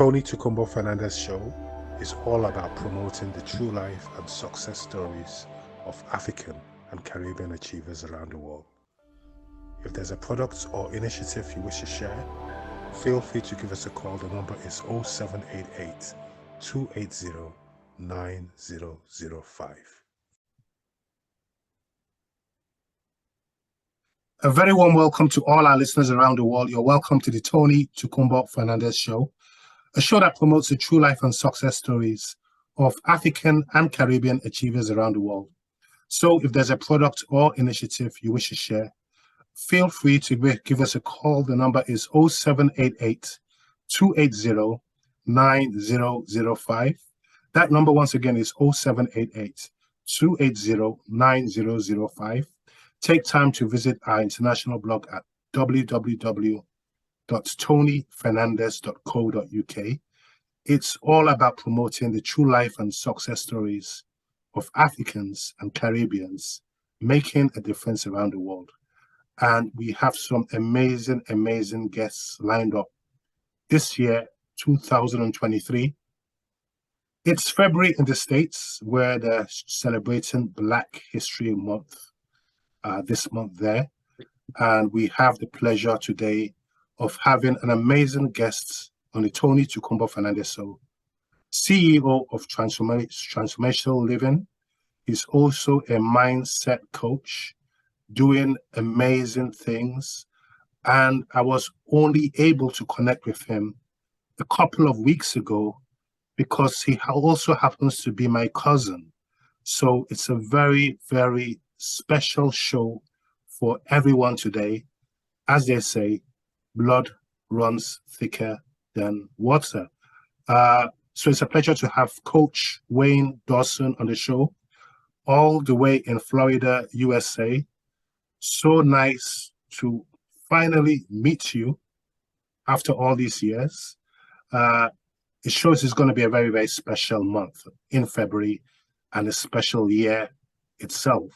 Tony Tukumbo Fernandez Show is all about promoting the true life and success stories of African and Caribbean achievers around the world. If there's a product or initiative you wish to share, feel free to give us a call. The number is 0788 280 9005. A very warm welcome to all our listeners around the world. You're welcome to the Tony Tukumbo Fernandez Show, a show that promotes the true life and success stories of African and Caribbean achievers around the world. So if there's a product or initiative you wish to share, feel free to give us a call. The number is 0788 280 9005. That number once again is 0788 280 9005. Take time to visit our international blog at www.tonyfernandez.co.uk. It's all about promoting the true life and success stories of Africans and Caribbeans making a difference around the world. And we have some amazing, amazing guests lined up this year, 2023. It's February in the States, where they're celebrating Black History Month this month there. And we have the pleasure today of having an amazing guest on the Tony Tukumbo Fernandez Show, CEO of Transformational Living. He's also a mindset coach, doing amazing things. And I was only able to connect with him a couple of weeks ago because he also happens to be my cousin. So it's a very, very special show for everyone today. As they say, blood runs thicker than water. So it's a pleasure to have Coach Wayne Dawson on the show, all the way in Florida, USA. So nice to finally meet you after all these years. It shows it's going to be a very, very special month in February and a special year itself.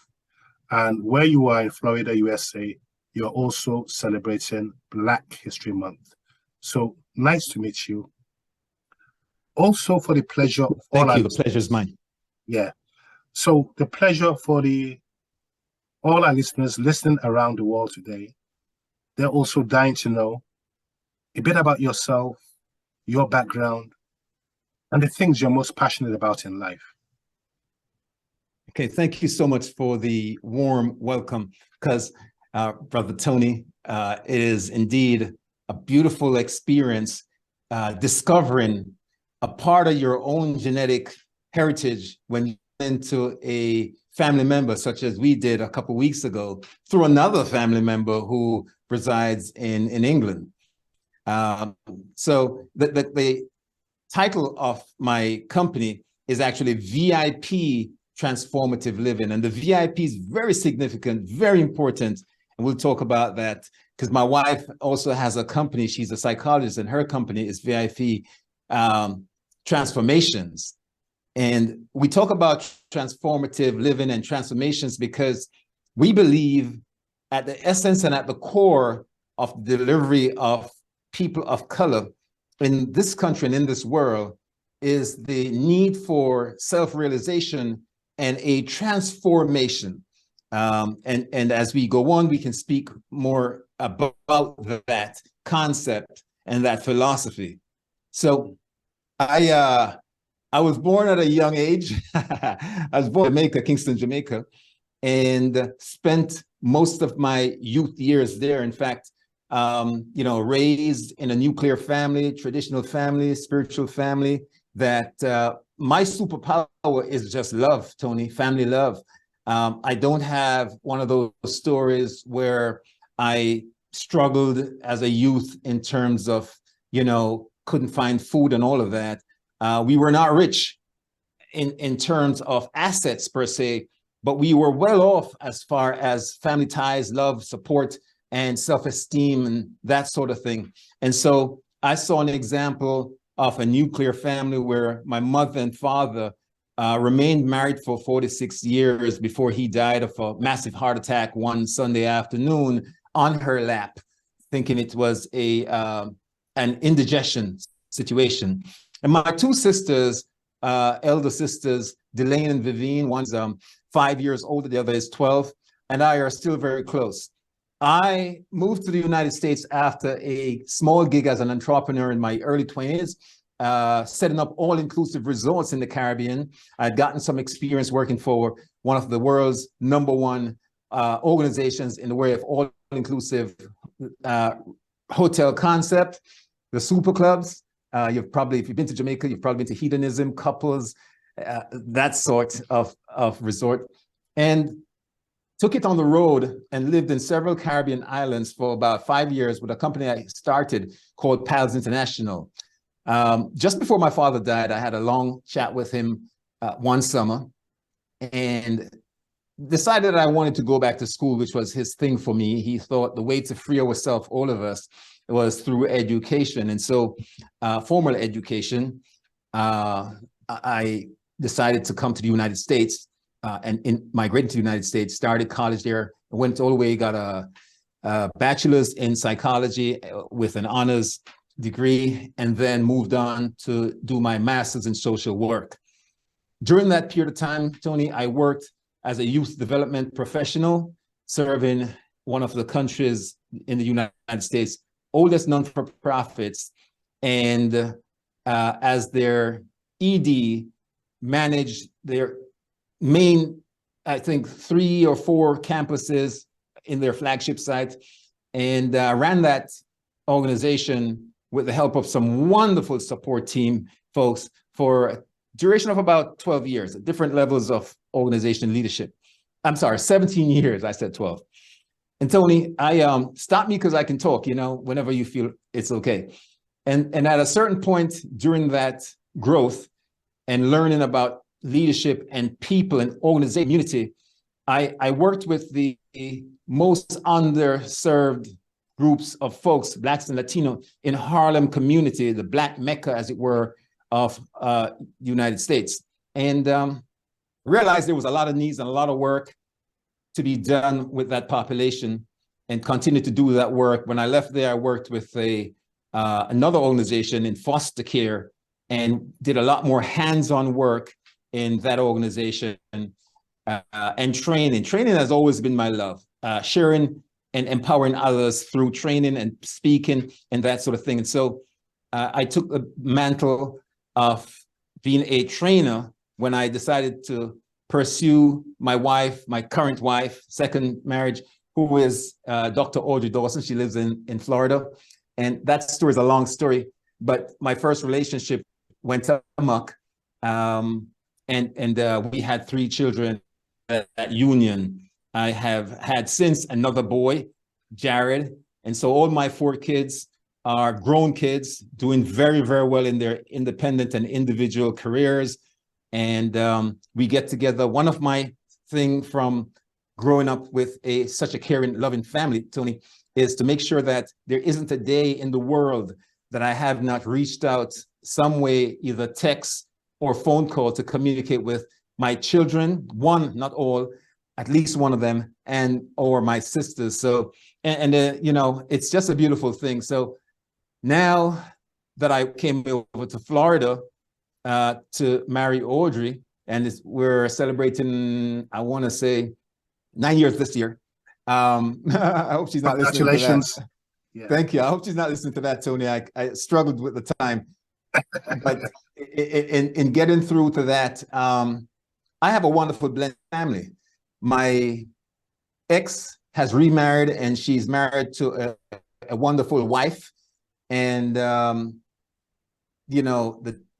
And where you are in Florida, USA, you're also celebrating Black History Month. So nice to meet you. Also for the pleasure of all Thank you. The pleasure is mine. Yeah. So the pleasure for all our listeners listening around the world today, they're also dying to know a bit about yourself, your background, and the things you're most passionate about in life. Okay, thank you so much for the warm welcome, because Brother Tony, it is indeed a beautiful experience discovering a part of your own genetic heritage when you into a family member, such as we did a couple of weeks ago, through another family member who resides in England. So the title of my company is actually VIP Transformative Living. And the VIP is very significant, very important. And we'll talk about that because my wife also has a company. She's a psychologist, and her company is VIP Transformations. And we talk about transformative living and transformations because we believe at the essence and at the core of the delivery of people of color in this country and in this world is the need for self-realization and a transformation. And as we go on, we can speak more about that concept and that philosophy. So I was born at a young age. I was born in Jamaica, Kingston, Jamaica, and spent most of my youth years there. In fact, raised in a nuclear family, traditional family, spiritual family, that my superpower is just love, Tony, family love. I don't have one of those stories where I struggled as a youth in terms of, couldn't find food and all of that. We were not rich in terms of assets per se, but we were well off as far as family ties, love, support, and self-esteem and that sort of thing. And so I saw an example of a nuclear family where my mother and father remained married for 46 years before he died of a massive heart attack one Sunday afternoon on her lap, thinking it was an indigestion situation. And my two sisters, elder sisters, Delane and Vivienne, one's 5 years older, the other is 12, and I are still very close. I moved to the United States after a small gig as an entrepreneur in my early 20s, setting up all-inclusive resorts in the Caribbean. I'd gotten some experience working for one of the world's #1 organizations in the way of all-inclusive hotel concept, the super clubs. If you've been to Jamaica, you've probably been to hedonism, couples, that sort of resort. And took it on the road and lived in several Caribbean islands for about 5 years with a company I started called Pals International. Just before my father died, I had a long chat with him one summer and decided I wanted to go back to school, which was his thing for me. He thought the way to free ourselves, all of us, was through education. And so formal education, I decided to come to the United States and migrated to the United States, started college there, went all the way, got a bachelor's in psychology with an honors degree, and then moved on to do my master's in social work. During that period of time, Tony, I worked as a youth development professional, serving one of the countries in the United States oldest non-for-profits, and as their ED, managed their main, I think, 3 or 4 campuses in their flagship site, and ran that organization with the help of some wonderful support team folks for a duration of about 12 years at different levels of organization leadership. I'm sorry, 17 years, I said 12. And Tony, stop me because I can talk, whenever you feel it's okay. And at a certain point during that growth and learning about leadership and people and organization community, I worked with the most underserved groups of folks, Blacks and Latino, in Harlem community, the Black Mecca, as it were, of the United States. And realized there was a lot of needs and a lot of work to be done with that population, and continued to do that work. When I left there, I worked with another organization in foster care and did a lot more hands-on work in that organization, and training. Training has always been my love, sharing and empowering others through training and speaking and that sort of thing. And so I took the mantle of being a trainer when I decided to pursue my wife, my current wife, second marriage, who is Dr. Audrey Dawson. She lives in Florida. And that story is a long story, but my first relationship went amok. And we had 3 children at that union. I have had since another boy, Jared. And so all my 4 kids are grown kids doing very, very well in their independent and individual careers. And we get together. One of my thing from growing up with such a caring, loving family, Tony, is to make sure that there isn't a day in the world that I have not reached out some way, either text or phone call, to communicate with my children, one, not all, at least one of them, and or my sisters. So, it's just a beautiful thing. So now that I came over to Florida to marry Audrey, and we're celebrating, I want to say, 9 years this year. I hope she's not listening to that. Yeah. Thank you. I hope she's not listening to that, Tony. I struggled with the time. But in getting through to that, I have a wonderful blended family. My ex has remarried, and she's married to a wonderful wife. And, the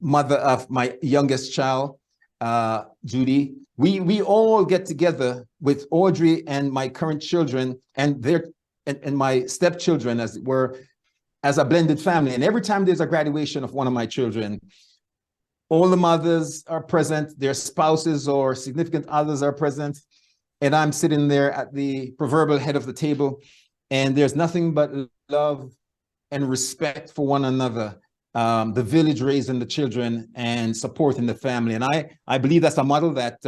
mother of my youngest child, Judy, we all get together with Audrey and my current children and my stepchildren, as it were, as a blended family. And every time there's a graduation of one of my children, all the mothers are present, their spouses or significant others are present, and I'm sitting there at the proverbial head of the table, and there's nothing but love and respect for one another. The village raising the children and supporting the family. And I believe that's a model that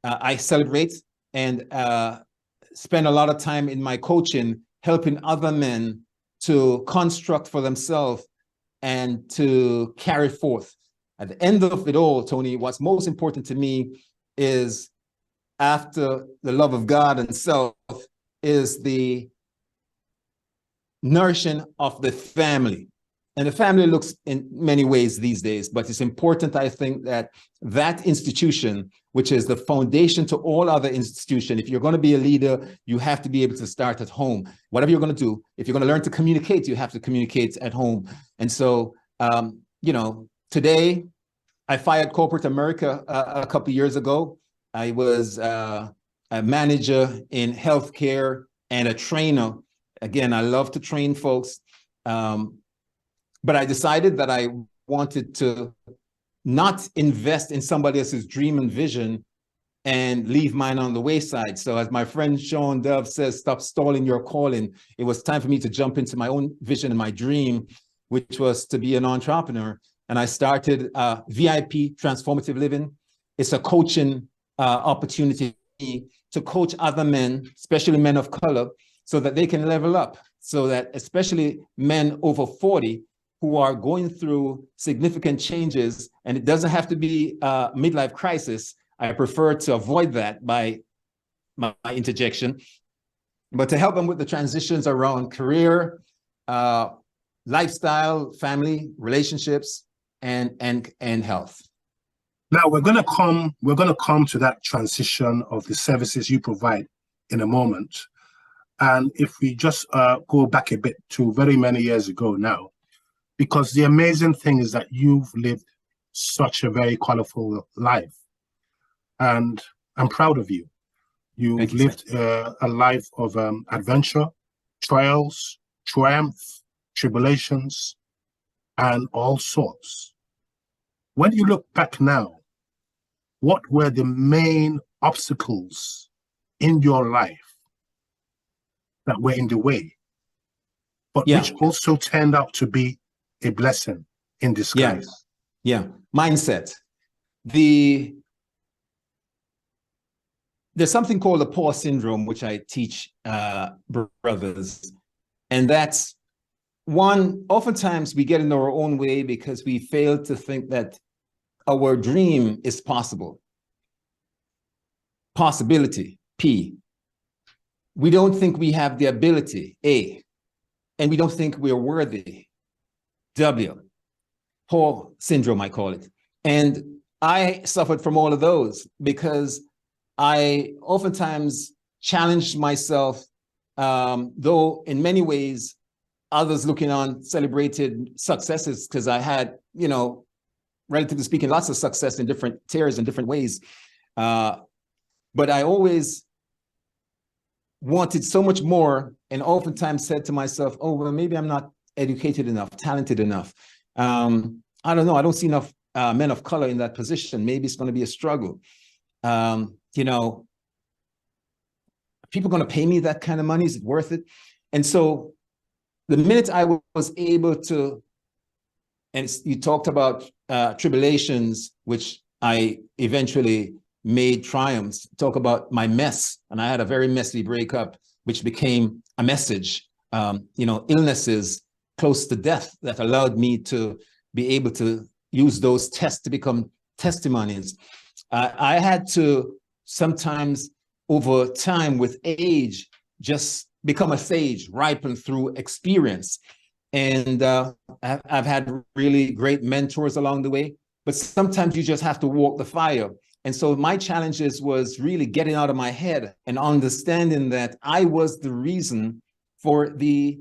I celebrate and spend a lot of time in my coaching, helping other men to construct for themselves and to carry forth. At the end of it all, Tony, what's most important to me is, after the love of God and self, is the nourishing of the family. And the family looks in many ways these days, but it's important, I think, that that institution, which is the foundation to all other institutions, if you're going to be a leader, you have to be able to start at home. Whatever you're going to do, if you're going to learn to communicate, you have to communicate at home. And so, you know, today, I fired corporate America a couple of years ago. I was a manager in healthcare and a trainer. Again, I love to train folks. But I decided that I wanted to not invest in somebody else's dream and vision and leave mine on the wayside. So as my friend Sean Dove says, stop stalling your calling. It was time for me to jump into my own vision and my dream, which was to be an entrepreneur. And I started VIP Transformative Living. It's a coaching opportunity to coach other men, especially men of color, so that they can level up, so that especially men over 40 who are going through significant changes, and it doesn't have to be a midlife crisis. I prefer to avoid that by my interjection, but to help them with the transitions around career, lifestyle, family, relationships, and health. Now we're going to come to that transition of the services you provide in a moment. And if we just go back a bit to very many years ago now, because the amazing thing is that you've lived such a very colorful life, and I'm proud of you. You've lived a life of adventure, trials, triumph, tribulations, and all sorts. When you look back now, what were the main obstacles in your life that were in the way, but which also turned out to be a blessing in disguise? Yeah. Mindset. There's something called the pause syndrome, which I teach brothers. And that's one, oftentimes we get in our own way because we fail to think that our dream is possible. Possibility, P. We don't think we have the ability, A. And we don't think we're worthy, W. Pause syndrome, I call it. And I suffered from all of those because I oftentimes challenged myself, though in many ways, others looking on celebrated successes because I had, you know, relatively speaking, lots of success in different tiers and different ways. But I always wanted so much more, and oftentimes said to myself, oh, well, maybe I'm not educated enough, talented enough. I don't know. I don't see enough men of color in that position. Maybe it's going to be a struggle. You know, people going to pay me that kind of money? Is it worth it? And so the minute I was able to, and you talked about tribulations, which I eventually made triumphs, talk about my mess. And I had a very messy breakup, which became a message, you know, illnesses close to death that allowed me to be able to use those tests to become testimonies. I had to sometimes over time with age, just become a sage, ripen through experience. And I've had really great mentors along the way, but sometimes you just have to walk the fire. And so my challenges was really getting out of my head and understanding that I was the reason for the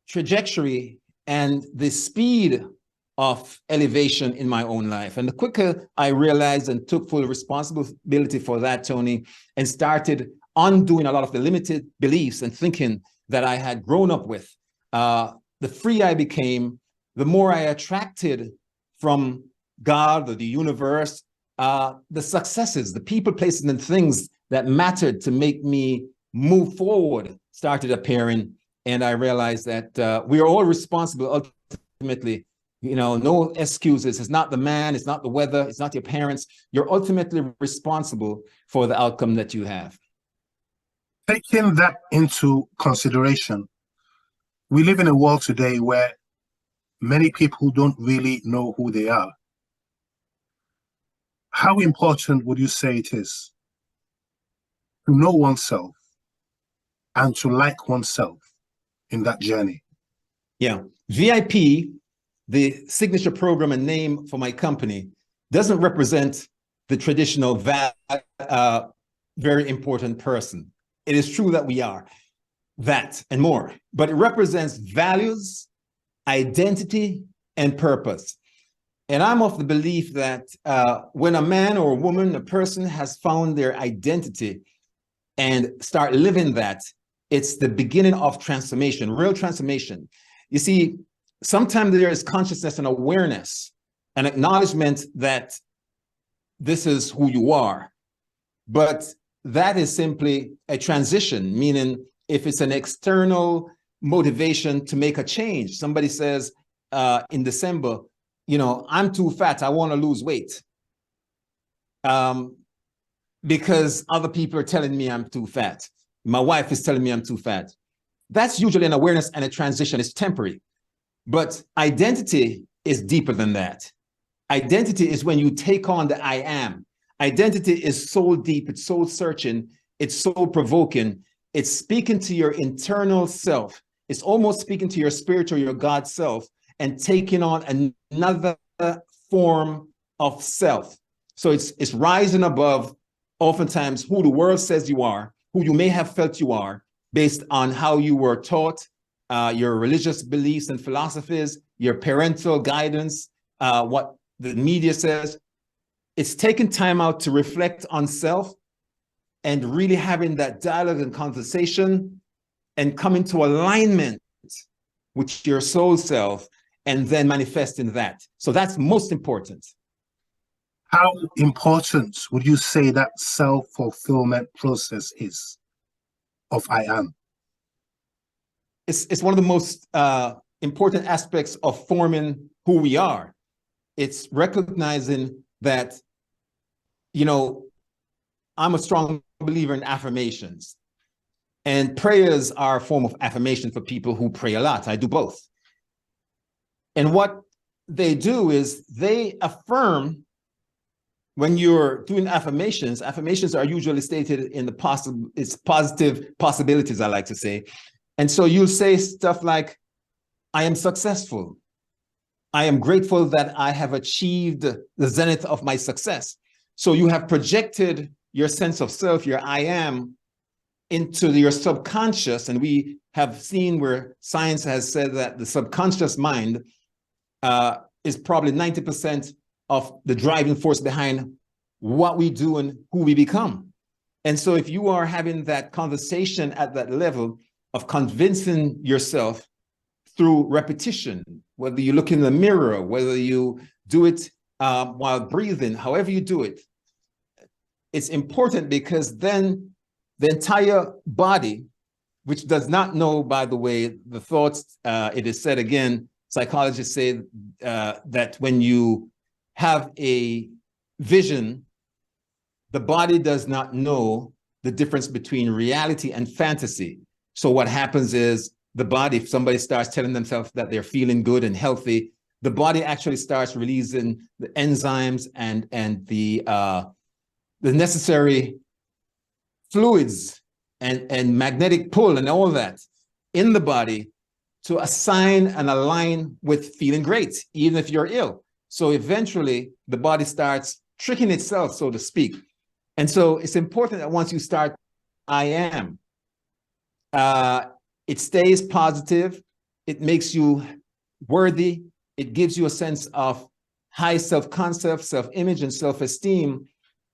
trajectory and the speed of elevation in my own life. And the quicker I realized and took full responsibility for that, Tony, and started undoing a lot of the limited beliefs and thinking that I had grown up with, the freer I became, the more I attracted from God or the universe, the successes, the people, places, and things that mattered to make me move forward started appearing. And I realized that we are all responsible ultimately. You know, no excuses. It's not the man, it's not the weather, it's not your parents. You're ultimately responsible for the outcome that you have. Taking that into consideration, we live in a world today where many people don't really know who they are. How important would you say it is to know oneself and to like oneself in that journey? Yeah. VIP, the signature program and name for my company, doesn't represent the traditional very important person. It is true that we are that and more, but it represents values, identity, and purpose. And I'm of the belief that when a man or a woman, a person has found their identity and start living that, it's the beginning of transformation, real transformation. You see, sometimes there is consciousness and awareness, an acknowledgement that this is who you are. But that is simply a transition, meaning if it's an external motivation to make a change, somebody says in December, you know, I'm too fat, I want to lose weight. Because other people are telling me I'm too fat. My wife is telling me I'm too fat. That's usually an awareness and a transition. It's temporary. But identity is deeper than that. Identity is when you take on the I am. Identity is so deep, it's so searching, it's so provoking. It's speaking to your internal self. It's almost speaking to your spirit or your God self and taking on another form of self. So it's rising above oftentimes who the world says you are, who you may have felt you are, based on how you were taught, your religious beliefs and philosophies, your parental guidance, what the media says. It's taking time out to reflect on self and really having that dialogue and conversation and coming to alignment with your soul self and then manifesting that. So that's most important. How important would you say that self-fulfillment process is of I am? It's one of the most important aspects of forming who we are. It's recognizing that, you know, I'm a strong believer in affirmations. And prayers are a form of affirmation for people who pray a lot. I do both. And what they do is they affirm. When you're doing affirmations, affirmations are usually stated in it's positive possibilities, I like to say. And so you'll say stuff like, I am successful. I am grateful that I have achieved the zenith of my success. So you have projected your sense of self, your I am, into your subconscious. And we have seen where science has said that the subconscious mind is probably 90% of the driving force behind what we do and who we become. And so if you are having that conversation at that level of convincing yourself through repetition, whether you look in the mirror, whether you do it while breathing, however you do it, it's important because then the entire body, which does not know, by the way, the thoughts, it is said again, psychologists say that when you have a vision, the body does not know the difference between reality and fantasy. So what happens is the body, if somebody starts telling themselves that they're feeling good and healthy, the body actually starts releasing the enzymes and the necessary fluids and magnetic pull and all that in the body to assign and align with feeling great, even if you're ill. So eventually the body starts tricking itself, so to speak. And so it's important that once you start, I am, it stays positive. It makes you worthy. It gives you a sense of high self-concept, self-image, and self-esteem.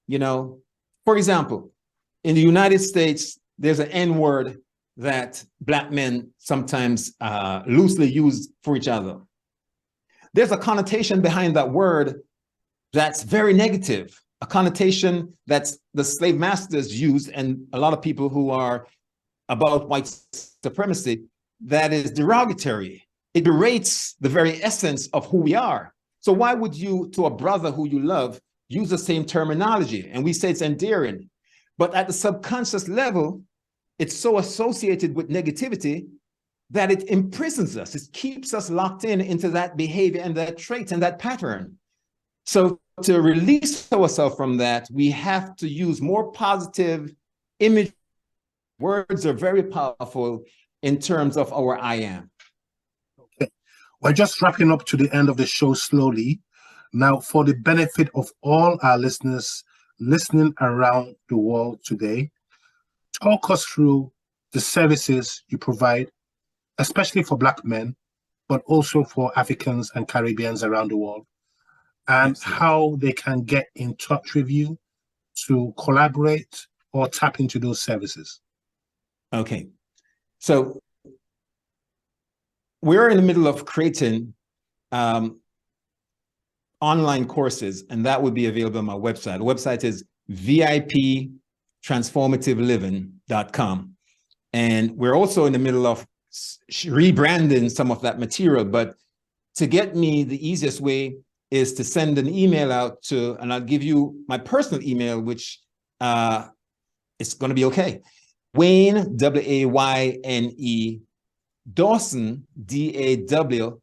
You know, for example, in the United States, there's an N word that Black men sometimes loosely use for each other. There's a connotation behind that word that's very negative, a connotation that the slave masters used, and a lot of people who are about white supremacy, that is derogatory. It berates the very essence of who we are. So why would you, to a brother who you love, use the same terminology? And we say it's endearing. But at the subconscious level, it's so associated with negativity that it imprisons us. It keeps us locked into that behavior and that trait and that pattern. So to release ourselves from that, we have to use more positive image. Words are very powerful in terms of our I am. Okay. We're just wrapping up to the end of the show slowly. Now, for the benefit of all our listeners listening around the world today, talk us through the services you provide, especially for Black men, but also for Africans and Caribbeans around the world, and how they can get in touch with you to collaborate or tap into those services. Okay. So we're in the middle of creating online courses, and that would be available on my website. The website is VIP Transformative And we're also in the middle of rebranding some of that material, but to get me, the easiest way is to send an email out to, and I'll give you my personal email, which it's going to be okay. Wayne, W-A-Y-N-E, Dawson, D-A-W-S-O-N,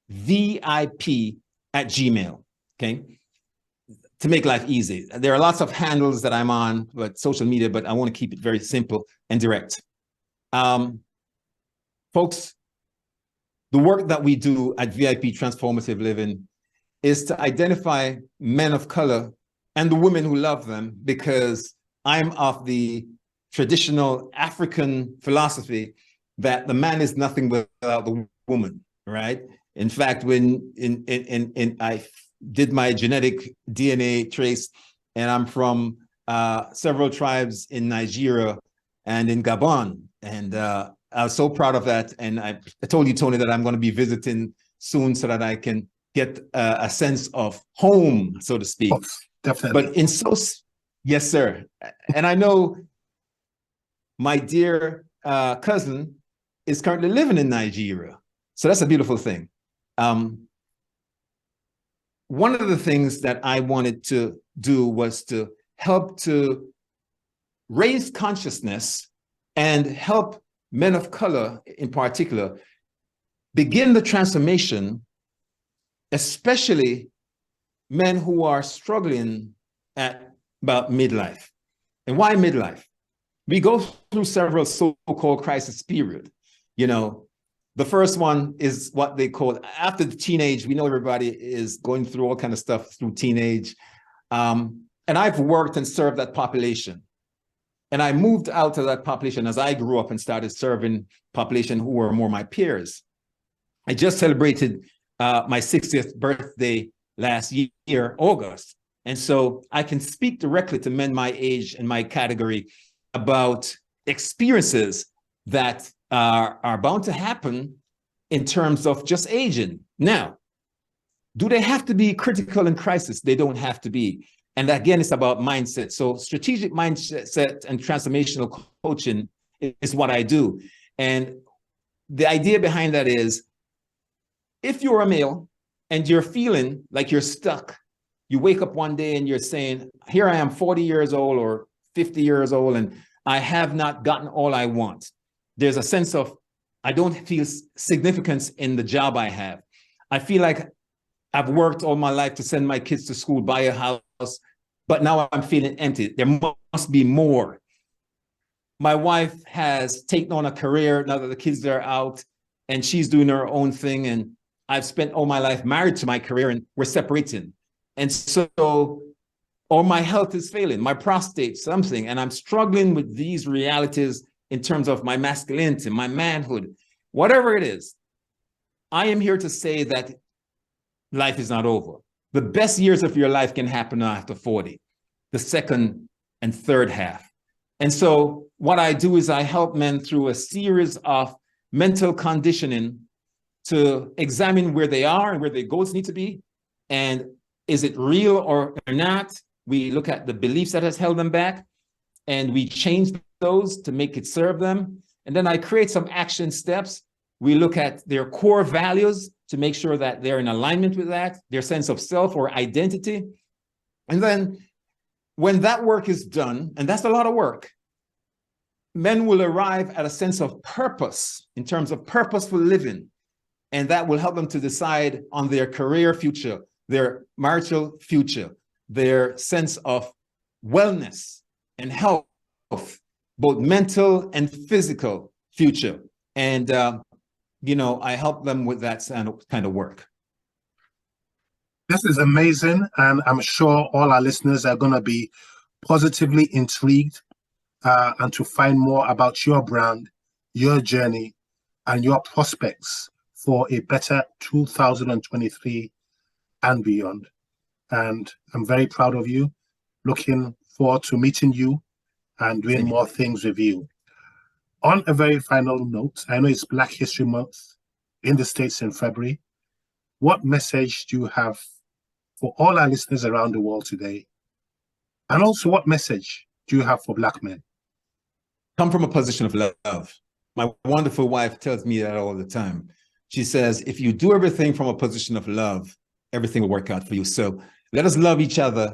VIP @gmail. Okay. To make life easy. There are lots of handles that I'm on, but social media, but I want to keep it very simple and direct. Folks, the work that we do at VIP Transformative Living is to identify men of color and the women who love them, because I'm of the traditional African philosophy that the man is nothing without the woman, right? In fact, when I did my genetic DNA trace, and I'm from several tribes in Nigeria and in Gabon, and I was so proud of that. And I told you, Tony, that I'm going to be visiting soon so that I can get a sense of home, so to speak. Oh, definitely. But yes, sir. And I know my dear cousin is currently living in Nigeria. So that's a beautiful thing. One of the things that I wanted to do was to help to raise consciousness and help men of color in particular begin the transformation, especially men who are struggling at about midlife. And why midlife? We go through several so-called crisis period. You know, the first one is what they call after the teenage. We know everybody is going through all kind of stuff through teenage. And I've worked and served that population. And I moved out of that population as I grew up and started serving population who were more my peers. I just celebrated my 60th birthday last year, August. And so I can speak directly to men my age and my category about experiences that are bound to happen in terms of just aging. Now, do they have to be critical in crisis? They don't have to be. And again, it's about mindset. So strategic mindset and transformational coaching is what I do. And the idea behind that is, if you're a male and you're feeling like you're stuck, you wake up one day and you're saying, here I am 40 years old or 50 years old, and I have not gotten all I want. There's a sense of, I don't feel significance in the job I have. I feel like I've worked all my life to send my kids to school, buy a house, but now I'm feeling empty. There must be more. My wife has taken on a career now that the kids are out, and she's doing her own thing. And I've spent all my life married to my career, and we're separating. And so, or my health is failing, my prostate, something, and I'm struggling with these realities in terms of my masculinity, my manhood, whatever it is. I am here to say that life is not over. The best years of your life can happen after 40, the second and third half. And so what I do is I help men through a series of mental conditioning to examine where they are and where their goals need to be. And is it real or not? We look at the beliefs that has held them back, and we change those to make it serve them. And then I create some action steps. We look at their core values to make sure that they're in alignment with that, their sense of self or identity. And then when that work is done, and that's a lot of work, men will arrive at a sense of purpose in terms of purposeful living. And that will help them to decide on their career future, their marital future, their sense of wellness and health, both mental and physical future. And, I help them with that kind of work. This is amazing. And I'm sure all our listeners are going to be positively intrigued and to find more about your brand, your journey, and your prospects for a better 2023 and beyond. And I'm very proud of you. Looking forward to meeting you and doing more things with you. On a very final note, I know it's Black History Month in the States in February. What message do you have for all our listeners around the world today? And also, what message do you have for Black men? Come from a position of love. My wonderful wife tells me that all the time. She says, if you do everything from a position of love, everything will work out for you. So let us love each other.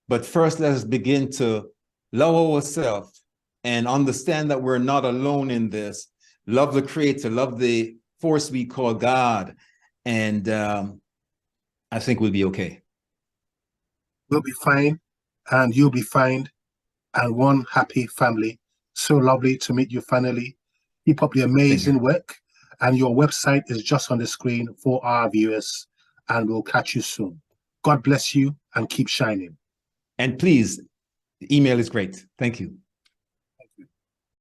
But first, let us begin to love ourselves and understand that we're not alone in this. Love the Creator, love the force we call God. And I think we'll be okay. We'll be fine, and you'll be fine, and one happy family. So lovely to meet you finally. Keep up the amazing work, and your website is just on the screen for our viewers, and we'll catch you soon. God bless you and keep shining. And please, the email is great. Thank you.